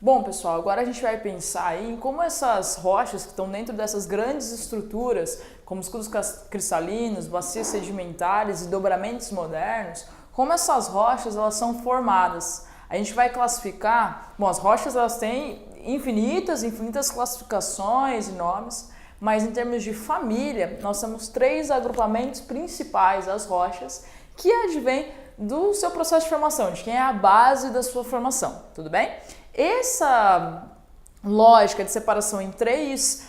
Bom, pessoal, agora a gente vai pensar aí em como essas rochas que estão dentro dessas grandes estruturas, como escudos cristalinos, bacias sedimentares e dobramentos modernos, como essas rochas elas são formadas. A gente vai classificar, bom, as rochas elas têm infinitas classificações e nomes, mas em termos de família, nós temos 3 agrupamentos principais das rochas que advêm do seu processo de formação, de quem é a base da sua formação, tudo bem? Essa lógica de separação em 3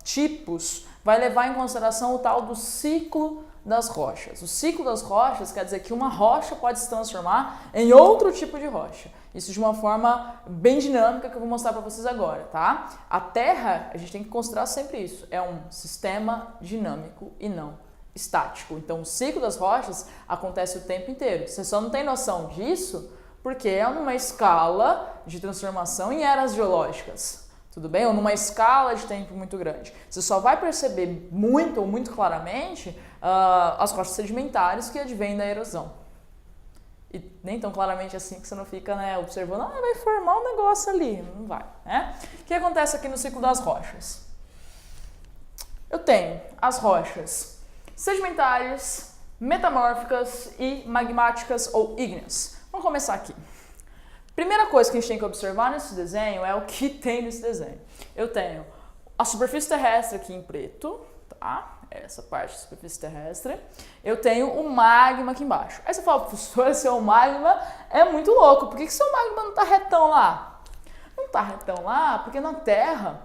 tipos vai levar em consideração o tal do ciclo das rochas. O ciclo das rochas quer dizer que uma rocha pode se transformar em outro tipo de rocha. Isso de uma forma bem dinâmica que eu vou mostrar para vocês agora, tá? A Terra, a gente tem que considerar sempre isso, é um sistema dinâmico e não estático. Então o ciclo das rochas acontece o tempo inteiro. Você só não tem noção disso porque é numa escala de transformação em eras geológicas, tudo bem? Ou numa escala de tempo muito grande. Você só vai perceber muito ou muito claramente as rochas sedimentares que advêm da erosão. E nem tão claramente assim que você não fica, né, observando, vai formar um negócio ali, não vai, né? O que acontece aqui no ciclo das rochas? Eu tenho as rochas sedimentares, metamórficas e magmáticas ou ígneas. Vamos começar aqui. Primeira coisa que a gente tem que observar nesse desenho é o que tem nesse desenho. Eu tenho a superfície terrestre aqui em preto, tá? Essa parte da superfície terrestre. Eu tenho o magma aqui embaixo. Aí você fala, professor, esse é o magma é muito louco. Por que seu magma não tá retão lá? Não tá retão lá porque na Terra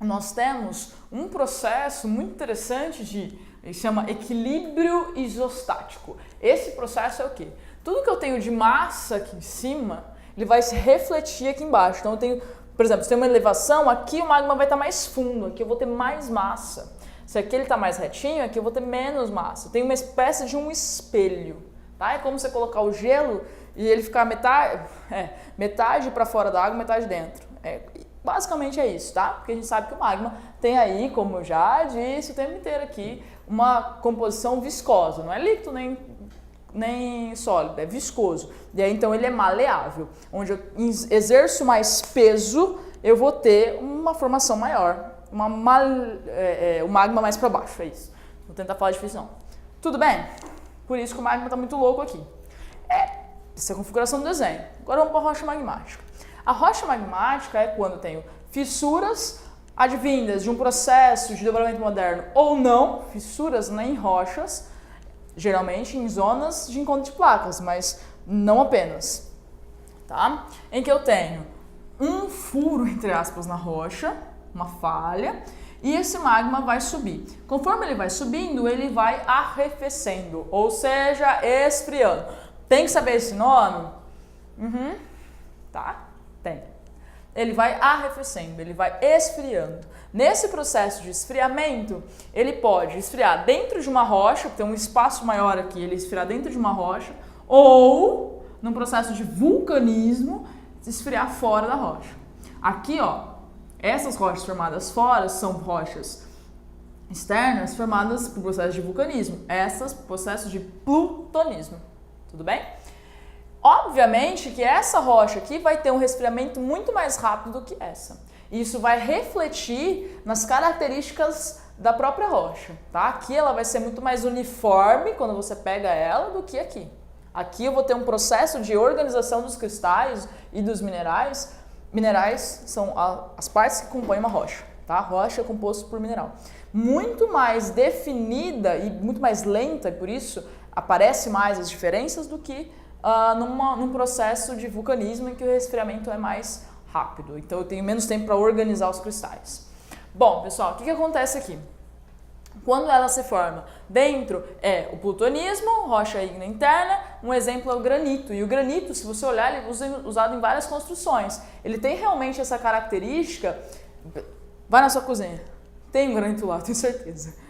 nós temos um processo muito interessante ele chama equilíbrio isostático. Esse processo é o quê? Tudo que eu tenho de massa aqui em cima, ele vai se refletir aqui embaixo. Então eu tenho, por exemplo, se tem uma elevação, aqui o magma vai estar mais fundo, aqui eu vou ter mais massa. Se aqui ele está mais retinho, aqui eu vou ter menos massa. Tem uma espécie de um espelho, tá? É como você colocar o gelo e ele ficar metade para fora da água, metade dentro. Basicamente é isso, tá? Porque a gente sabe que o magma tem aí, como eu já disse o tempo inteiro aqui, uma composição viscosa. Não é líquido nem sólido, é viscoso. E aí então ele é maleável. Onde eu exerço mais peso, eu vou ter uma formação maior. O magma mais para baixo, é isso. Vou tentar falar difícil não. Tudo bem? Por isso que o magma está muito louco aqui. Essa é a configuração do desenho. Agora vamos para a rocha magmática. A rocha magmática é quando eu tenho fissuras advindas de um processo de dobramento moderno ou não, fissuras em rochas, geralmente em zonas de encontro de placas, mas não apenas, tá? Em que eu tenho um furo, entre aspas, na rocha, uma falha, e esse magma vai subir. Conforme ele vai subindo, ele vai arrefecendo, ou seja, esfriando. Tem que saber esse nome? Tá? Tem. Ele vai arrefecendo, ele vai esfriando. Nesse processo de esfriamento, ele pode esfriar dentro de uma rocha, tem um espaço maior aqui, ele esfriar dentro de uma rocha, ou, num processo de vulcanismo, esfriar fora da rocha. Aqui, ó, essas rochas formadas fora são rochas externas formadas por processo de vulcanismo, essas por processo de plutonismo. Tudo bem? Obviamente que essa rocha aqui vai ter um resfriamento muito mais rápido do que essa. Isso vai refletir nas características da própria rocha, tá? Aqui ela vai ser muito mais uniforme quando você pega ela do que aqui. Aqui eu vou ter um processo de organização dos cristais e dos minerais. Minerais são as partes que compõem uma rocha, tá? Rocha é composto por mineral. Muito mais definida e muito mais lenta, e por isso aparece mais as diferenças do que num processo de vulcanismo em que o resfriamento é mais rápido. Então eu tenho menos tempo para organizar os cristais. Bom, pessoal, o que acontece aqui? Quando ela se forma dentro o plutonismo, rocha ígnea interna, um exemplo é o granito. E o granito, se você olhar, ele é usado em várias construções. Ele tem realmente essa característica. Vai na sua cozinha, tem um granito lá, tenho certeza.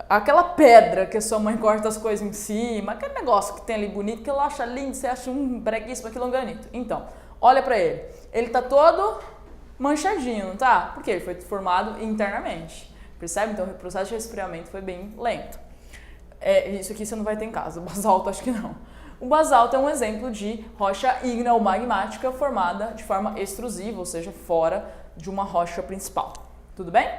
Aquela pedra que a sua mãe corta as coisas em cima, aquele negócio que tem ali bonito, que ela acha lindo, você acha breguíssimo, aquilo é um granito. Então, olha pra ele. Ele tá todo manchadinho, não tá? Porque ele foi formado internamente. Percebe? Então o processo de resfriamento foi bem lento. Isso aqui você não vai ter em casa, basalto acho que não. O basalto é um exemplo de rocha ígnea ou magmática formada de forma extrusiva, ou seja, fora de uma rocha principal. Tudo bem?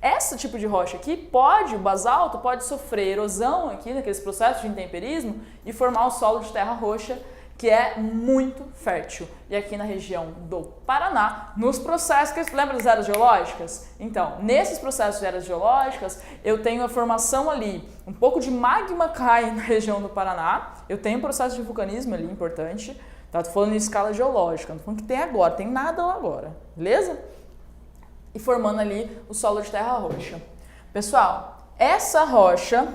Esse tipo de rocha aqui o basalto pode sofrer erosão aqui naqueles processos de intemperismo e formar um solo de terra roxa que é muito fértil. E aqui na região do Paraná, nos processos, lembra das eras geológicas? Então, nesses processos de eras geológicas, eu tenho a formação ali, um pouco de magma cai na região do Paraná, eu tenho um processo de vulcanismo ali importante, tá? Tô falando em escala geológica, não tô falando que tem agora, tem nada lá agora, beleza? E formando ali o solo de terra roxa. Pessoal, essa rocha,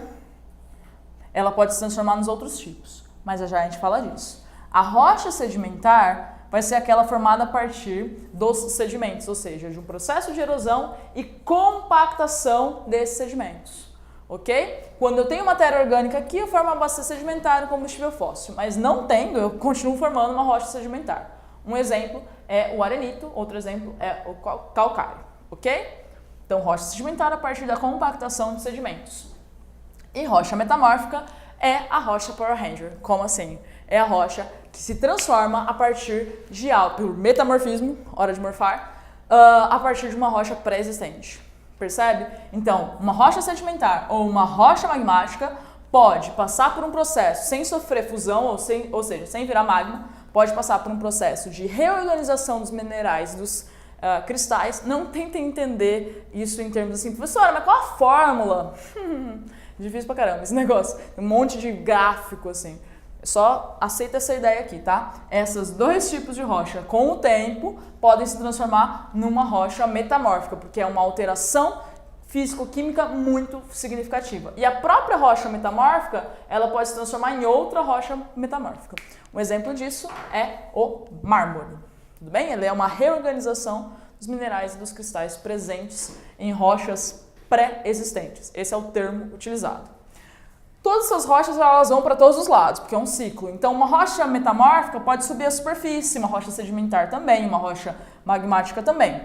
ela pode se transformar nos outros tipos, mas já a gente fala disso. A rocha sedimentar vai ser aquela formada a partir dos sedimentos, ou seja, de um processo de erosão e compactação desses sedimentos, ok? Quando eu tenho matéria orgânica aqui, eu formo uma bacia sedimentar e combustível fóssil, mas não tendo, eu continuo formando uma rocha sedimentar. Um exemplo é o arenito, outro exemplo é o calcário, ok? Então, rocha sedimentar a partir da compactação de sedimentos. E rocha metamórfica é a rocha Power Ranger. Como assim? É a rocha que se transforma a partir de algo, pelo metamorfismo, hora de morfar, a partir de uma rocha pré-existente. Percebe? Então, uma rocha sedimentar ou uma rocha magmática pode passar por um processo sem sofrer fusão, ou seja, sem virar magma, pode passar por um processo de reorganização dos minerais, dos cristais. Não tentem entender isso em termos assim, professora, mas qual a fórmula? Difícil pra caramba esse negócio. Tem um monte de gráfico assim. Só aceita essa ideia aqui, tá? Esses dois tipos de rocha, com o tempo, podem se transformar numa rocha metamórfica, porque é uma alteração físico-química muito significativa. E a própria rocha metamórfica, ela pode se transformar em outra rocha metamórfica. Um exemplo disso é o mármore. Tudo bem? Ele é uma reorganização dos minerais e dos cristais presentes em rochas pré-existentes. Esse é o termo utilizado. Todas essas rochas elas vão para todos os lados, porque é um ciclo. Então, uma rocha metamórfica pode subir a superfície, uma rocha sedimentar também, uma rocha magmática também.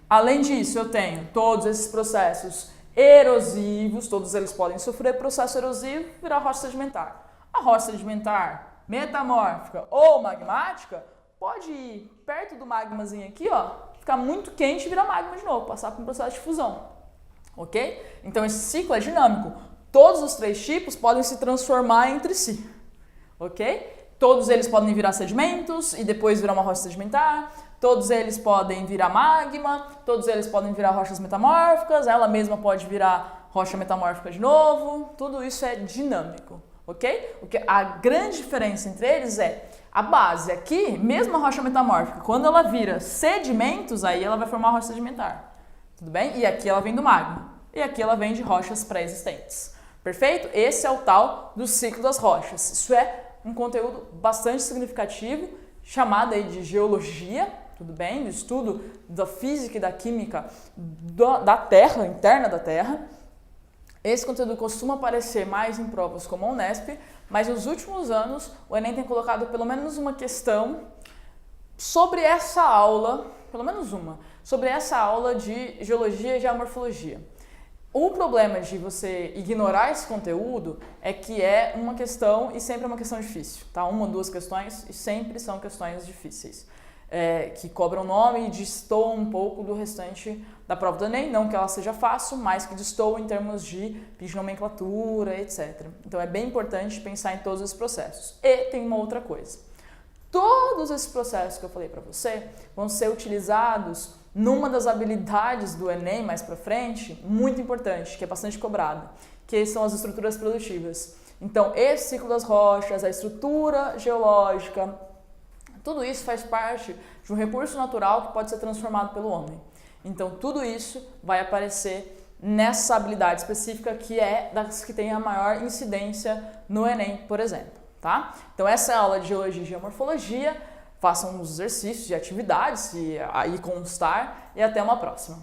Além disso, eu tenho todos esses processos erosivos, todos eles podem sofrer processo erosivo e virar rocha sedimentar. A rocha sedimentar, metamórfica ou magmática pode ir perto do magmazinho aqui, ó, ficar muito quente e virar magma de novo, passar por um processo de fusão. Ok? Então, esse ciclo é dinâmico. Todos os três tipos podem se transformar entre si, ok? Todos eles podem virar sedimentos e depois virar uma rocha sedimentar, todos eles podem virar magma, todos eles podem virar rochas metamórficas, ela mesma pode virar rocha metamórfica de novo, tudo isso é dinâmico, ok? A grande diferença entre eles é a base aqui, mesmo a rocha metamórfica, quando ela vira sedimentos, aí ela vai formar uma rocha sedimentar, tudo bem? E aqui ela vem do magma, e aqui ela vem de rochas pré-existentes. Perfeito? Esse é o tal do ciclo das rochas. Isso é um conteúdo bastante significativo, chamado aí de geologia, tudo bem? Do estudo da física e da química da Terra, interna da Terra. Esse conteúdo costuma aparecer mais em provas como a Unesp, mas nos últimos anos o Enem tem colocado pelo menos uma questão sobre essa aula, pelo menos uma, sobre essa aula de geologia e geomorfologia. O problema de você ignorar esse conteúdo é que é uma questão e sempre é uma questão difícil, tá? Uma ou duas questões e sempre são questões difíceis, que cobram nome e destoam um pouco do restante da prova do Enem, não que ela seja fácil, mas que destoam em termos de nomenclatura, etc. Então é bem importante pensar em todos esses processos. E tem uma outra coisa. Todos esses processos que eu falei para você vão ser utilizados numa das habilidades do Enem mais para frente, muito importante, que é bastante cobrada, que são as estruturas produtivas. Então, esse ciclo das rochas, a estrutura geológica, tudo isso faz parte de um recurso natural que pode ser transformado pelo homem. Então, tudo isso vai aparecer nessa habilidade específica que é das que tem a maior incidência no Enem, por exemplo, tá? Então, essa é a aula de geologia e geomorfologia. Façam os exercícios e atividades, e aí constar, e até uma próxima.